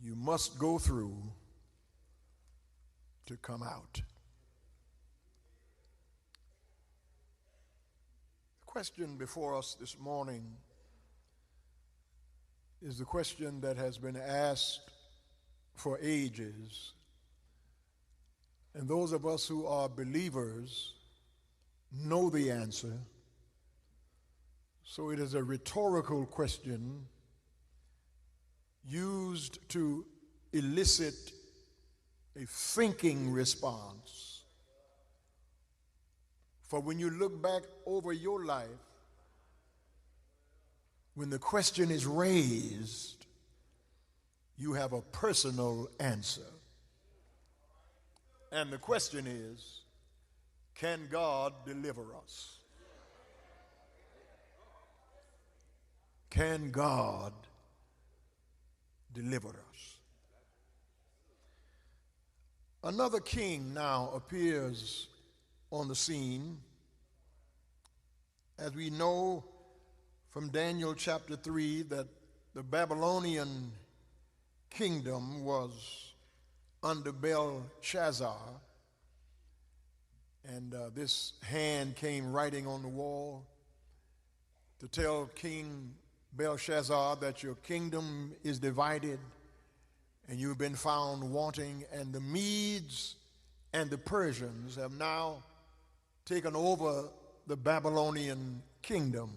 you must go through to come out. The question before us this morning is the question that has been asked for ages. And those of us who are believers know the answer. So it is a rhetorical question used to elicit a thinking response. For when you look back over your life, when the question is raised, you have a personal answer. And the question is, can God deliver us? Can God deliver us? Another king now appears on the scene. As we know from Daniel chapter 3 that the Babylonian kingdom was under Belshazzar, and this hand came writing on the wall to tell King Belshazzar that your kingdom is divided and you've been found wanting, and the Medes and the Persians have now taken over the Babylonian kingdom.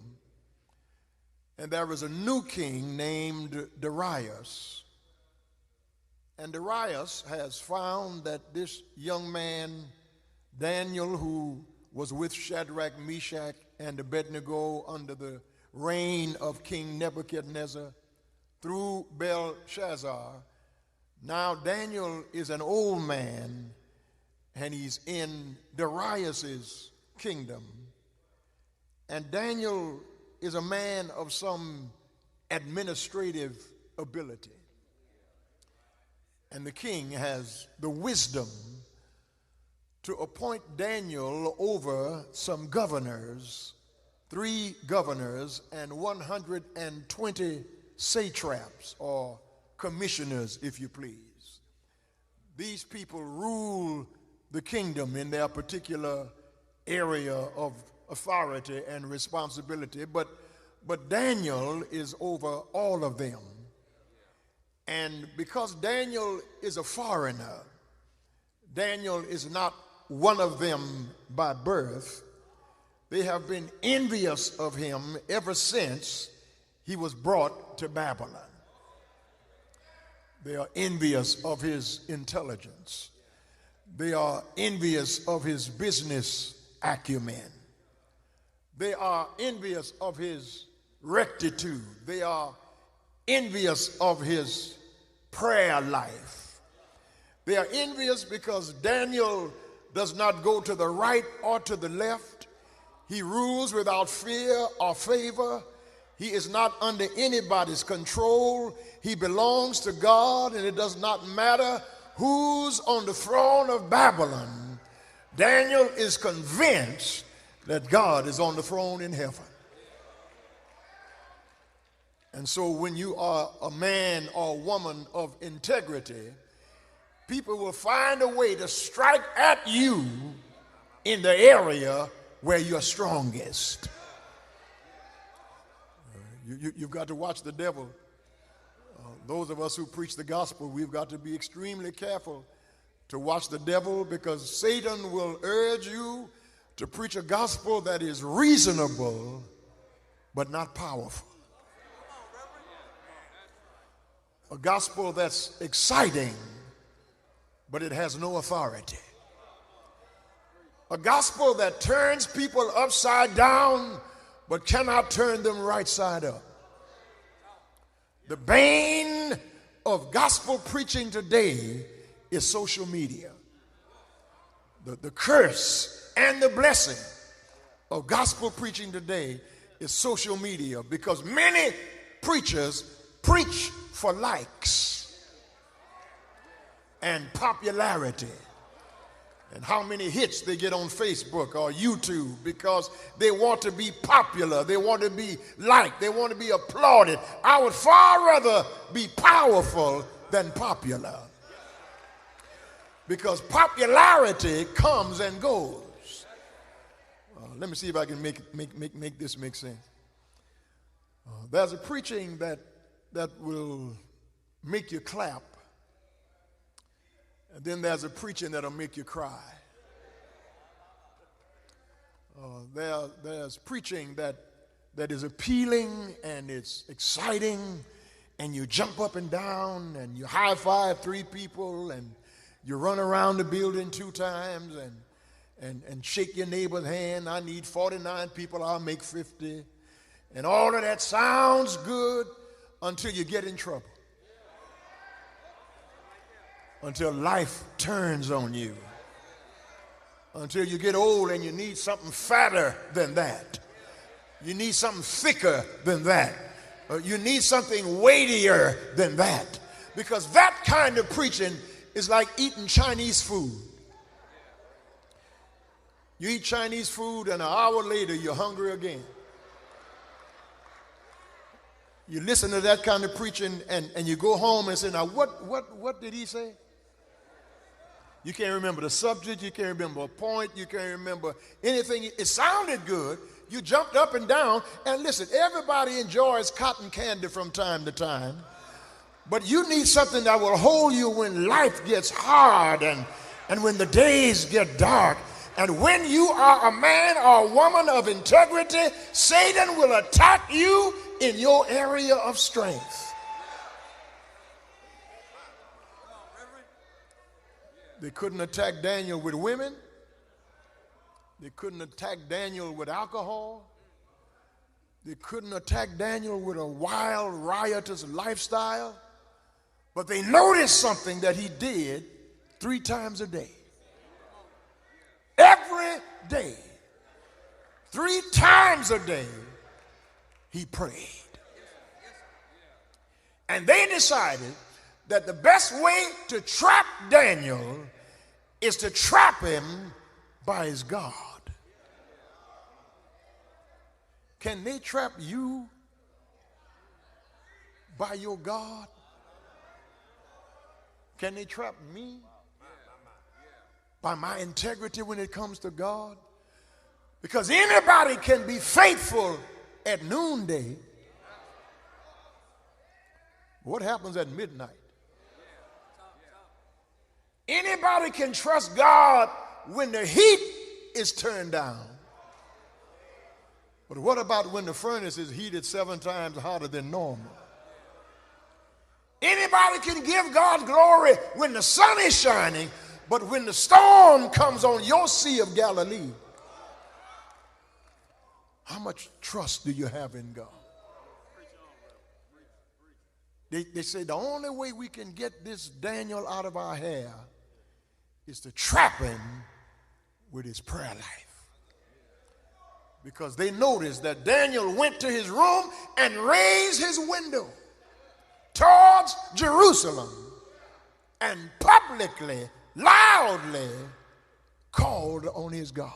And there is a new king named Darius. And Darius has found that this young man, Daniel, who was with Shadrach, Meshach, and Abednego under the reign of King Nebuchadnezzar through Belshazzar, now Daniel is an old man and he's in Darius's kingdom. And Daniel is a man of some administrative ability. And the king has the wisdom to appoint Daniel over some governors, 3 governors and 120 satraps, or commissioners, if you please. These people rule the kingdom in their particular area of authority and responsibility, but Daniel is over all of them. And because Daniel is a foreigner, Daniel is not one of them by birth, they have been envious of him ever since he was brought to Babylon. They are envious of his intelligence. They are envious of his business acumen. They are envious of his rectitude. They are envious of his prayer life. They are envious because Daniel does not go to the right or to the left. He rules without fear or favor. He is not under anybody's control. He belongs to God, and it does not matter who's on the throne of Babylon. Daniel is convinced that God is on the throne in heaven. And so when you are a man or woman of integrity, people will find a way to strike at you in the area where you're strongest. You've got to watch the devil. Those of us who preach the gospel, we've got to be extremely careful to watch the devil, because Satan will urge you to preach a gospel that is reasonable but not powerful. A gospel that's exciting, but it has no authority. A gospel that turns people upside down, but cannot turn them right side up. The bane of gospel preaching today is social media. The curse and the blessing of gospel preaching today is social media, because many preachers preach for likes and popularity and how many hits they get on Facebook or YouTube, because they want to be popular, they want to be liked, they want to be applauded. I would far rather be powerful than popular. Because popularity comes and goes. Let me see if I can make this make sense. There's a preaching that will make you clap. And then there's a preaching that'll make you cry. There's preaching that is appealing and it's exciting, and you jump up and down and you high five 3 people and you run around the building 2 times and shake your neighbor's hand. I need 49 people, I'll make 50. And all of that sounds good until you get in trouble. Until life turns on you. Until you get old and you need something fatter than that. You need something thicker than that. You need something weightier than that. Because that kind of preaching is like eating Chinese food. You eat Chinese food and an hour later you're hungry again. You listen to that kind of preaching and you go home and say, now what did he say? You can't remember the subject, you can't remember a point, you can't remember anything. It sounded good. You jumped up and down, and listen, everybody enjoys cotton candy from time to time, but you need something that will hold you when life gets hard and when the days get dark. And when you are a man or a woman of integrity, Satan will attack you in your area of strength. They couldn't attack Daniel with women. They couldn't attack Daniel with alcohol. They couldn't attack Daniel with a wild, riotous lifestyle. But they noticed something that he did 3 times a day. Every day. 3 times a day, he prayed. And they decided that the best way to trap Daniel is to trap him by his God. Can they trap you by your God? Can they trap me by my integrity when it comes to God? Because anybody can be faithful at noonday. What happens at midnight? Anybody can trust God when the heat is turned down. But what about when the furnace is heated 7 times hotter than normal? Anybody can give God glory when the sun is shining, but when the storm comes on your Sea of Galilee, how much trust do you have in God? They say the only way we can get this Daniel out of our hair is to trap him with his prayer life. Because they noticed that Daniel went to his room and raised his window towards Jerusalem and publicly, loudly called on his God.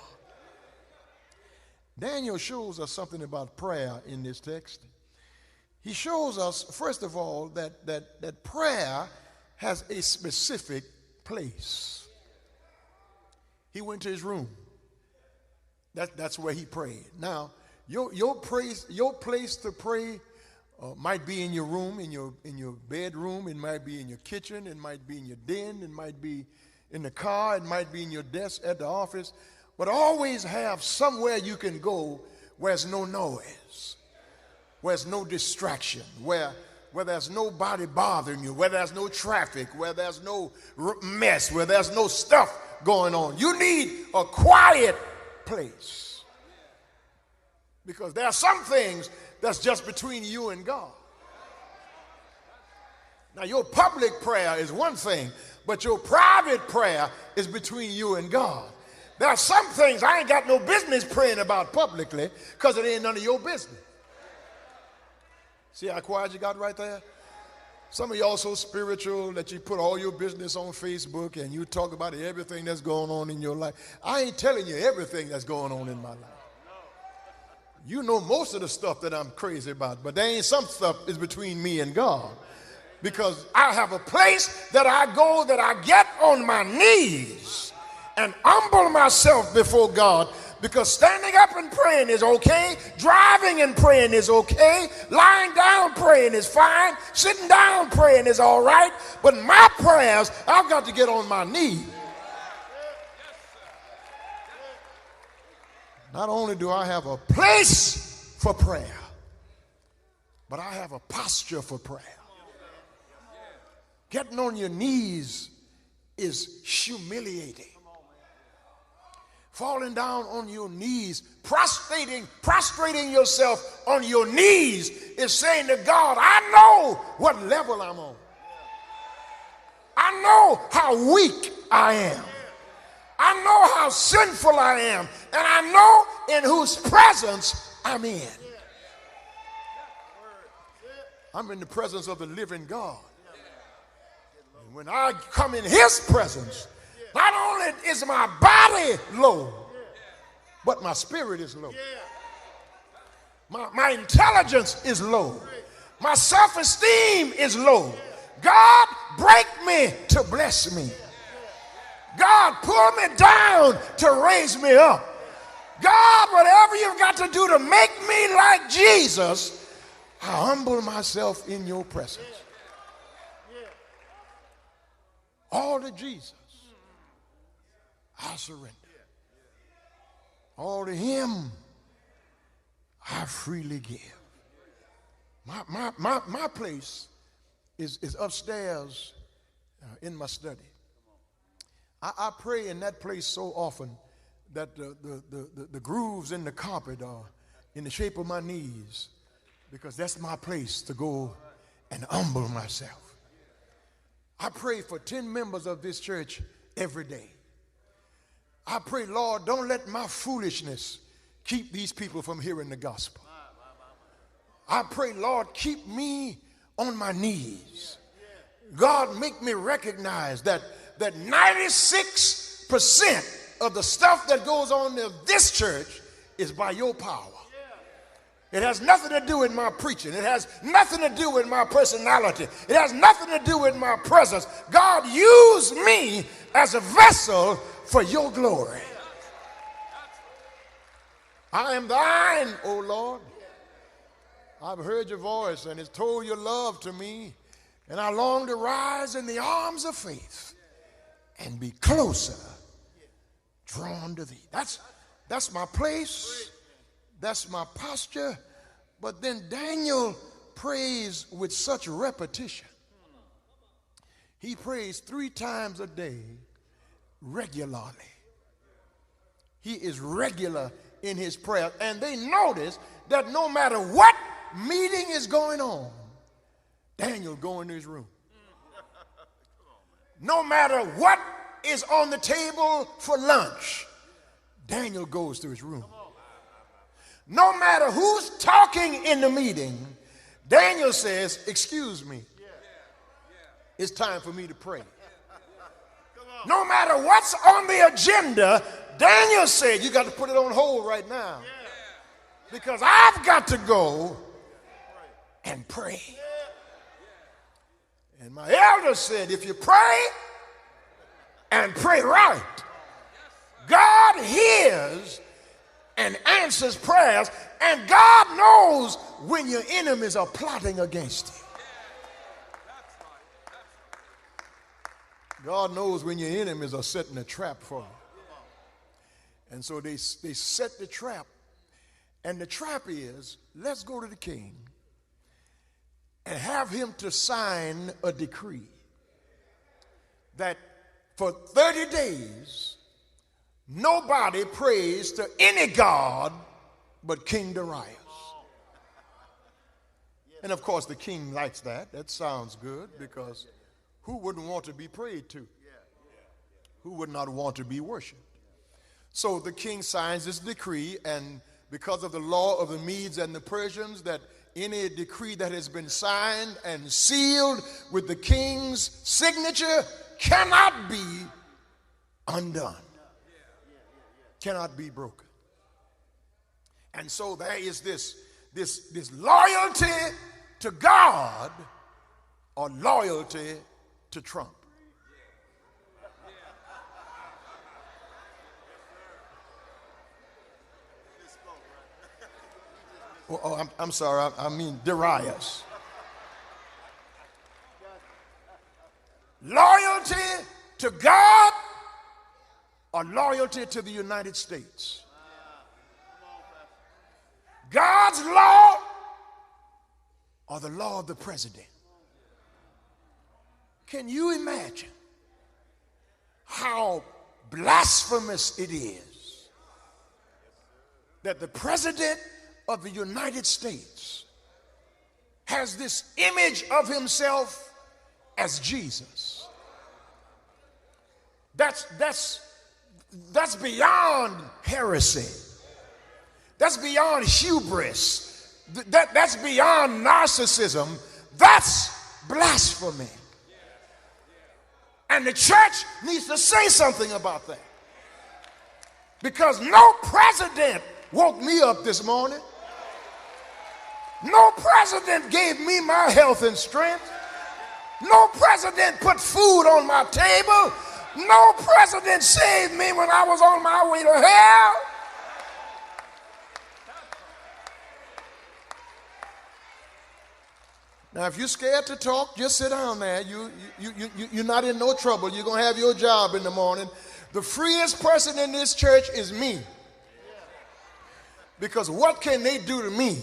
Daniel shows us something about prayer in this text. He shows us, first of all, that prayer has a specific place. He went to his room. That's where he prayed. Now, your place to pray might be in your room, in your bedroom. It might be in your kitchen. It might be in your den. It might be in the car. It might be in your desk at the office. But always have somewhere you can go where there's no noise, where there's no distraction, where there's nobody bothering you, where there's no traffic, where there's no mess, where there's no stuff going on. You need a quiet place. Because there are some things that's just between you and God. Now, your public prayer is one thing, but your private prayer is between you and God. There are some things I ain't got no business praying about publicly because it ain't none of your business. See how quiet you got right there? Some of y'all so spiritual that you put all your business on Facebook and you talk about everything that's going on in your life. I ain't telling you everything that's going on in my life. You know most of the stuff that I'm crazy about, but there ain't some stuff is between me and God. Because I have a place that I go, that I get on my knees and humble myself before God. Because standing up and praying is okay, driving and praying is okay, lying down praying is fine, sitting down praying is all right, but my prayers, I've got to get on my knees. Not only do I have a place for prayer, but I have a posture for prayer. Getting on your knees is humiliating. Falling down on your knees, prostrating yourself on your knees is saying to God, I know what level I'm on. I know how weak I am. I know how sinful I am. And I know in whose presence I'm in. I'm in the presence of the living God. And when I come in his presence, not only is my body low, but my spirit is low. My intelligence is low. My self-esteem is low. God, break me to bless me. God, pull me down to raise me up. God, whatever you've got to do to make me like Jesus, I humble myself in your presence. All to Jesus, I surrender. All to him, I freely give. My place is upstairs in my study. I pray in that place so often that the grooves in the carpet are in the shape of my knees, because that's my place to go and humble myself. I pray for 10 members of this church every day. I pray, Lord, don't let my foolishness keep these people from hearing the gospel. I pray, Lord, keep me on my knees. God, make me recognize that 96% of the stuff that goes on in this church is by your power. It has nothing to do with my preaching. It has nothing to do with my personality. It has nothing to do with my presence. God, use me as a vessel for your glory. I am thine, O Lord. I've heard your voice and it's told your love to me, and I long to rise in the arms of faith and be closer drawn to thee. That's my place. That's my posture. But then Daniel prays with such repetition. He prays 3 times a day regularly. He is regular in his prayer. And they notice that no matter what meeting is going on, Daniel go into his room. No matter what is on the table for lunch, Daniel goes to his room. No matter who's talking in the meeting, Daniel says, excuse me, it's time for me to pray. No matter what's on the agenda, Daniel said, you got to put it on hold right now, because I've got to go and pray. And my elder said, if you pray and pray right, God hears and answers prayers, and God knows when your enemies are plotting against you. God knows when your enemies are setting a trap for you. And so they set the trap, and the trap is, let's go to the king and have him to sign a decree that for 30 days nobody prays to any god but King Darius. And of course the king likes that. That sounds good, because who wouldn't want to be prayed to? Who would not want to be worshiped? So the king signs this decree, and because of the law of the Medes and the Persians, that any decree that has been signed and sealed with the king's signature cannot be undone, cannot be broken. And so there is this loyalty to God or loyalty to Trump? Oh, I'm sorry, I mean Darius. Loyalty to God or loyalty to the United States? God's law or the law of the president? Can you imagine how blasphemous it is that the president of the United States has this image of himself as Jesus? That's beyond heresy. That's beyond hubris. That's beyond narcissism. That's blasphemy. And the church needs to say something about that. Because no president woke me up this morning. No president gave me my health and strength. No president put food on my table. No president saved me when I was on my way to hell. Now, if you're scared to talk, just sit down there. You're not in no trouble. You're going to have your job in the morning. The freest person in this church is me. Because what can they do to me?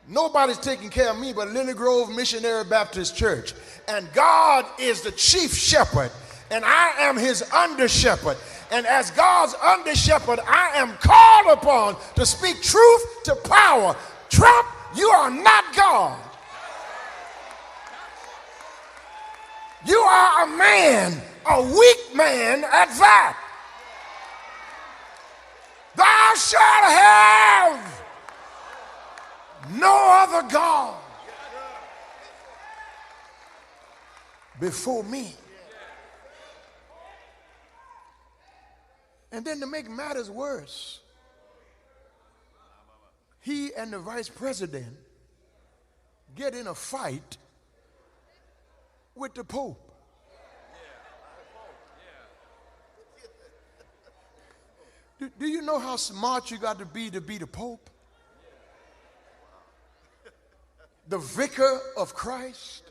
Nobody's taking care of me but Lily Grove Missionary Baptist Church. And God is the chief shepherd, and I am his under shepherd. And as God's under shepherd, I am called upon to speak truth to power. Trump, you are not God. You are a man, a weak man at that. Thou shalt have no other God before me. And then to make matters worse, he and the vice president get in a fight with the Pope. Do you know how smart you got to be the Pope? The vicar of Christ,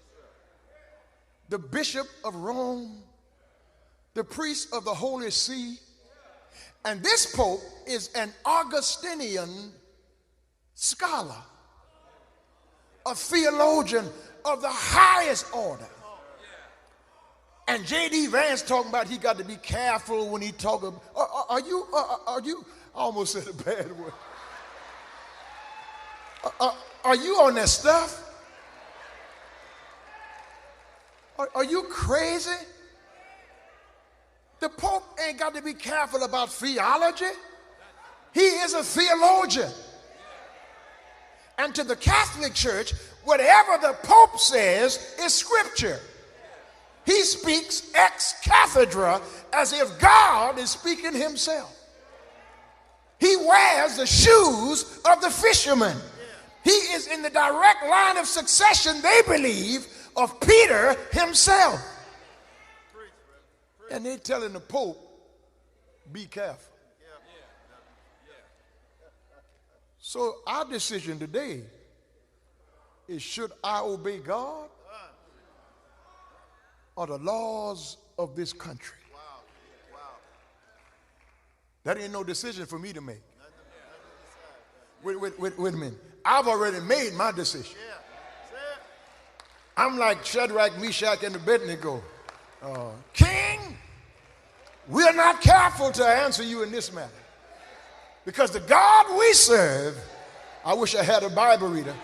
the bishop of Rome, the priest of the Holy See. And this Pope is an Augustinian scholar, a theologian of the highest order. And J.D. Vance talking about he got to be careful when he talk about, are you, I almost said a bad word. Are you on that stuff? Are you crazy? The Pope ain't got to be careful about theology. He is a theologian. And to the Catholic Church, whatever the Pope says is scripture. He speaks ex cathedra as if God is speaking himself. He wears the shoes of the fishermen. He is in the direct line of succession, they believe, of Peter himself. And they're telling the Pope, be careful. So our decision today is, should I obey God or the laws of this country? That ain't no decision for me to make. Wait a minute. I've already made my decision. I'm like Shadrach, Meshach, and Abednego. King, we're not careful to answer you in this matter. Because the God we serve, I wish I had a Bible reader,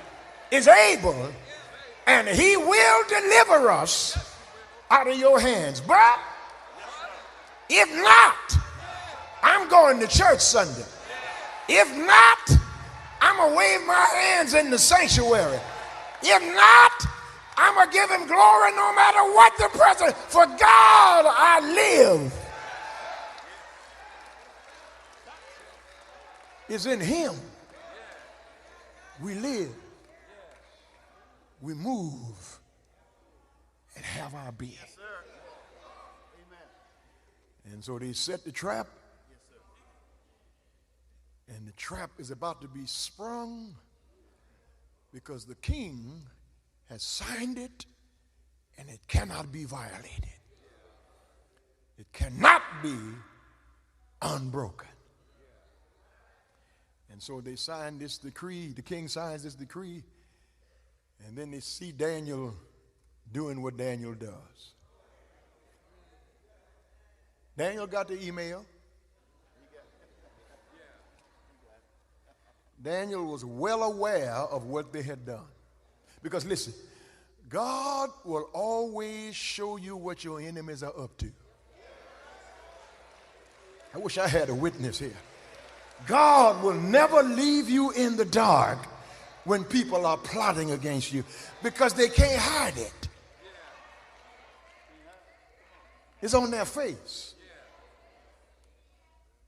is able, and he will deliver us out of your hands. But if not, I'm going to church Sunday. If not, I'm going to wave my hands in the sanctuary. If not, I'm going to give him glory no matter what the president. For God I live. It's in him we live, we move, have our being. And so they set the trap, and the trap is about to be sprung because the king has signed it, and it cannot be violated. It cannot be unbroken. And so they sign this decree, the king signs this decree, and then they see Daniel doing what Daniel does. Daniel got the email. Daniel was well aware of what they had done. Because listen, God will always show you what your enemies are up to. I wish I had a witness here. God will never leave you in the dark when people are plotting against you because they can't hide it. It's on their face.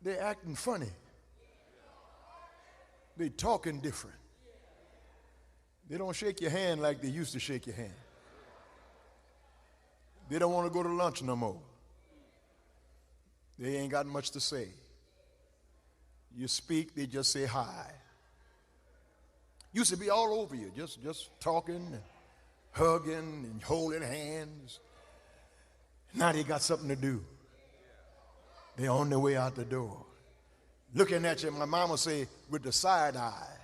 They're acting funny. They're talking different. They don't shake your hand like they used to shake your hand. They don't want to go to lunch no more. They ain't got much to say. You speak, they just say hi. Used to be all over you, just talking and hugging and holding hands. Now they got something to do. They're on their way out the door. Looking at you, my mama say, with the side eye.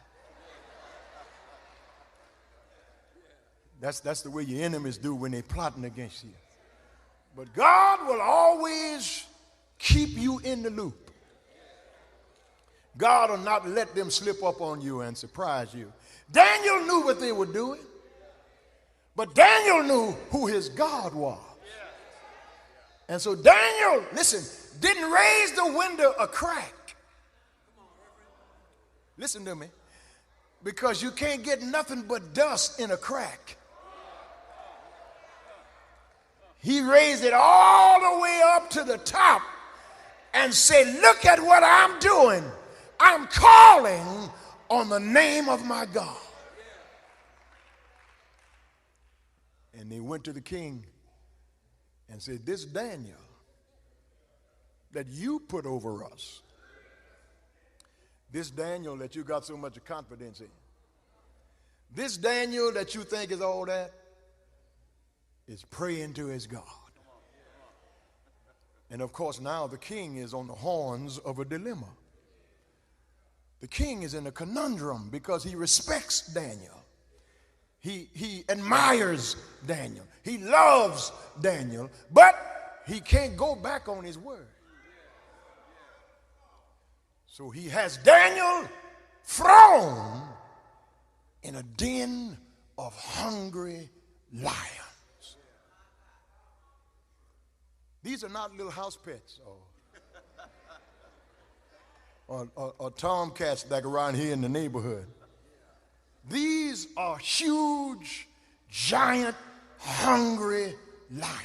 That's the way your enemies do when they're plotting against you. But God will always keep you in the loop. God will not let them slip up on you and surprise you. Daniel knew what they were doing, but Daniel knew who his God was. And so Daniel, listen, didn't raise the window a crack. Listen to me. Because you can't get nothing but dust in a crack. He raised it all the way up to the top and said, look at what I'm doing. I'm calling on the name of my God. And they went to the king and said, this Daniel that you put over us, this Daniel that you got so much confidence in, this Daniel that you think is all that, is praying to his God. And of course now the king is on the horns of a dilemma. The king is in a conundrum because he respects Daniel. He admires Daniel. He loves Daniel, but he can't go back on his word. So he has Daniel thrown in a den of hungry lions. These are not little house pets or tomcats that are around here in the neighborhood. These are huge, giant, hungry lions.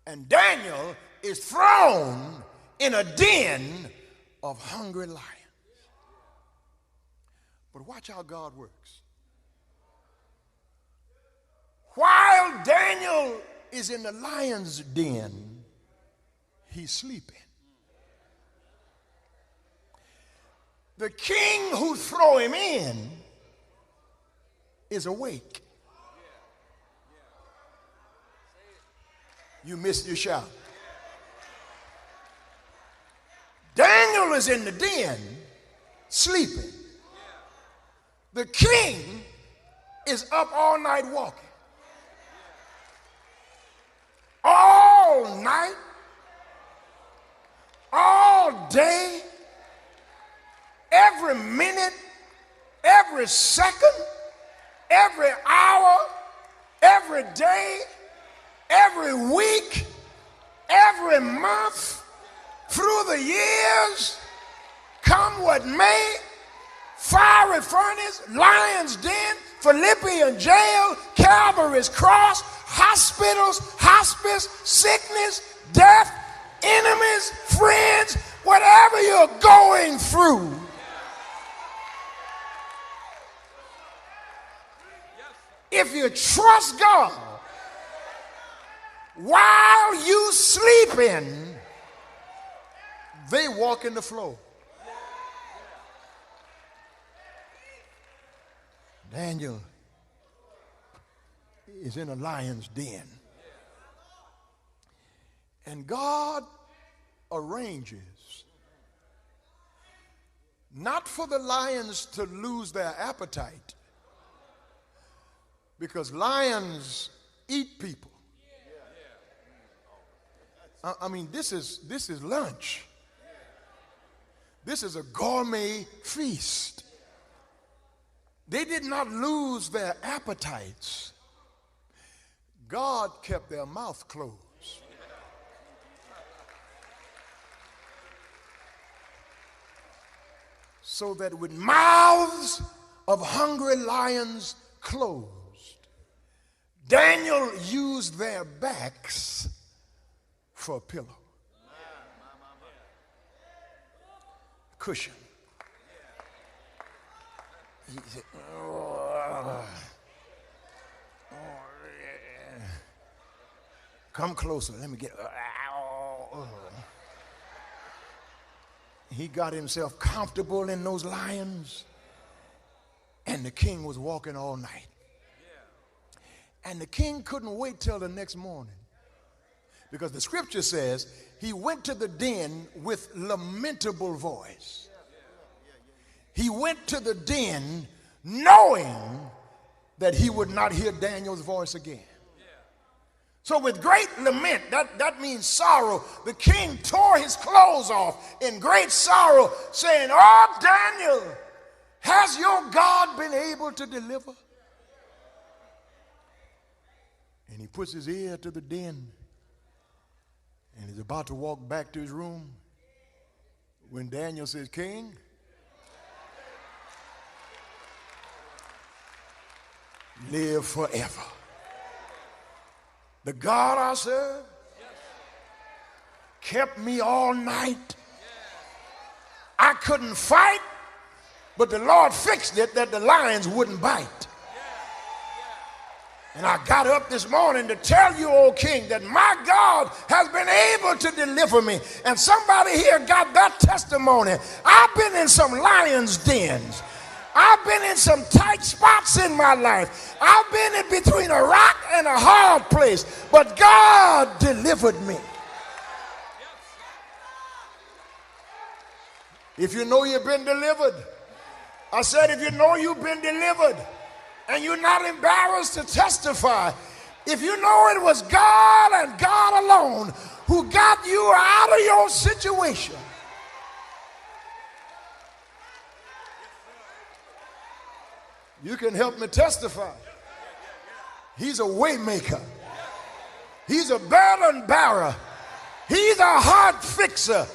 And Daniel is thrown in a den of hungry lions. But watch how God works. While Daniel is in the lion's den, he's sleeping. The king who threw him in is awake. You missed your shout. Daniel is in the den sleeping. The king is up all night walking. All night, all day, every minute, every second, every hour, every day, every week, every month, through the years, come what may, fiery furnace, lion's den, Philippian jail, Calvary's cross, hospitals, hospice, sickness, death, enemies, friends, whatever you're going through, if you trust God while you sleeping, they walk in the floor. Daniel is in a lion's den. And God arranges not for the lions to lose their appetite, because lions eat people. I mean, this is lunch. This is a gourmet feast. They did not lose their appetites. God kept their mouth closed. So that with mouths of hungry lions closed, Daniel used their backs for a pillow. Cushion. He said, come closer, let me get. He got himself comfortable in those lions, and the king was walking all night. And the king couldn't wait till the next morning, because the scripture says he went to the den with lamentable voice. He went to the den knowing that he would not hear Daniel's voice again. So with great lament, that means sorrow, the king tore his clothes off in great sorrow, saying, "Oh, Daniel, has your God been able to deliver?" And he puts his ear to the den, and he's about to walk back to his room when Daniel says, "King, live forever. The God I serve kept me all night. I couldn't fight, but the Lord fixed it that the lions wouldn't bite. And I got up this morning to tell you, O king, that my God has been able to deliver me." And somebody here got that testimony. I've been in some lions' dens. I've been in some tight spots in my life. I've been in between a rock and a hard place, but God delivered me. If you know you've been delivered, I said, if you know you've been delivered and you're not embarrassed to testify, if you know it was God and God alone who got you out of your situation, you can help me testify. He's a way maker. He's a burden bearer. He's a heart fixer.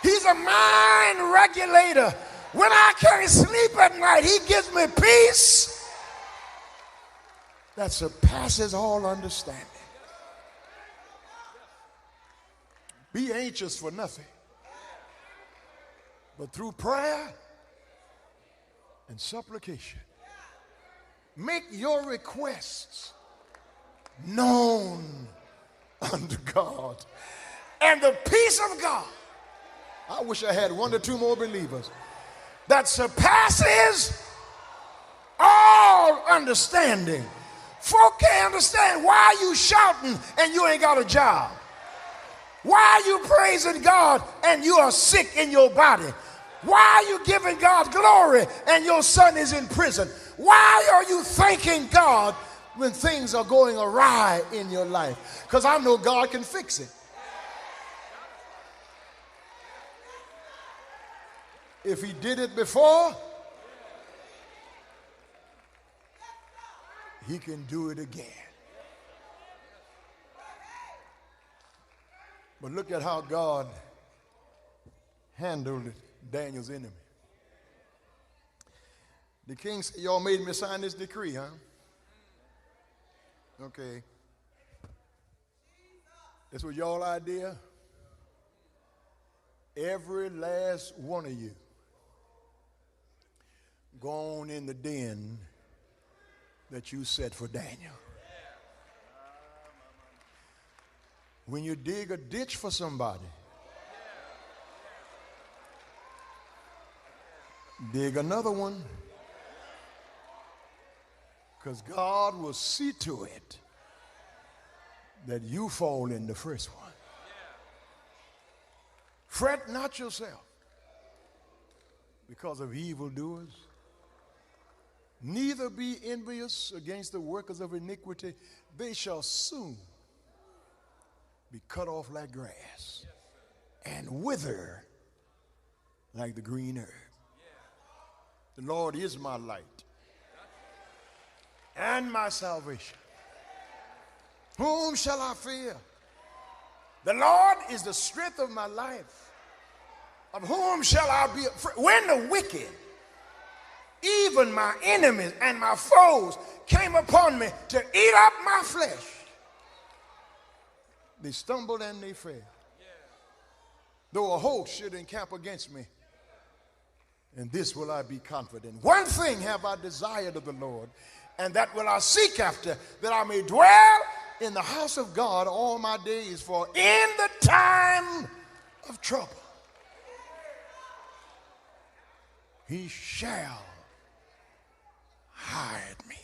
He's a mind regulator. When I can't sleep at night, he gives me peace that surpasses all understanding. Be anxious for nothing, but through prayer and supplication, make your requests known unto God. And the peace of God, I wish I had one or two more believers, that surpasses all understanding. Folk can't understand why you shouting and you ain't got a job. Why are you praising God and you are sick in your body? Why are you giving God glory and your son is in prison? Why are you thanking God when things are going awry in your life? Because I know God can fix it. If he did it before, he can do it again. But look at how God handled Daniel's enemy. The king said, "Y'all made me sign this decree, huh? Okay. This was y'all idea? Every last one of you go on in the den that you set for Daniel. When you dig a ditch for somebody, dig another one, because God will see to it that you fall in the first one. Fret not yourself because of evildoers, neither be envious against the workers of iniquity. They shall soon be cut off like grass and wither like the green herb. The Lord is my light and my salvation. Whom shall I fear? The Lord is the strength of my life. Of whom shall I be afraid? When the wicked, even my enemies and my foes, came upon me to eat up my flesh, they stumbled and they fell. Though a host should encamp against me, in this will I be confident. One thing have I desired of the Lord, and that will I seek after, that I may dwell in the house of God all my days, for in the time of trouble he shall hide me.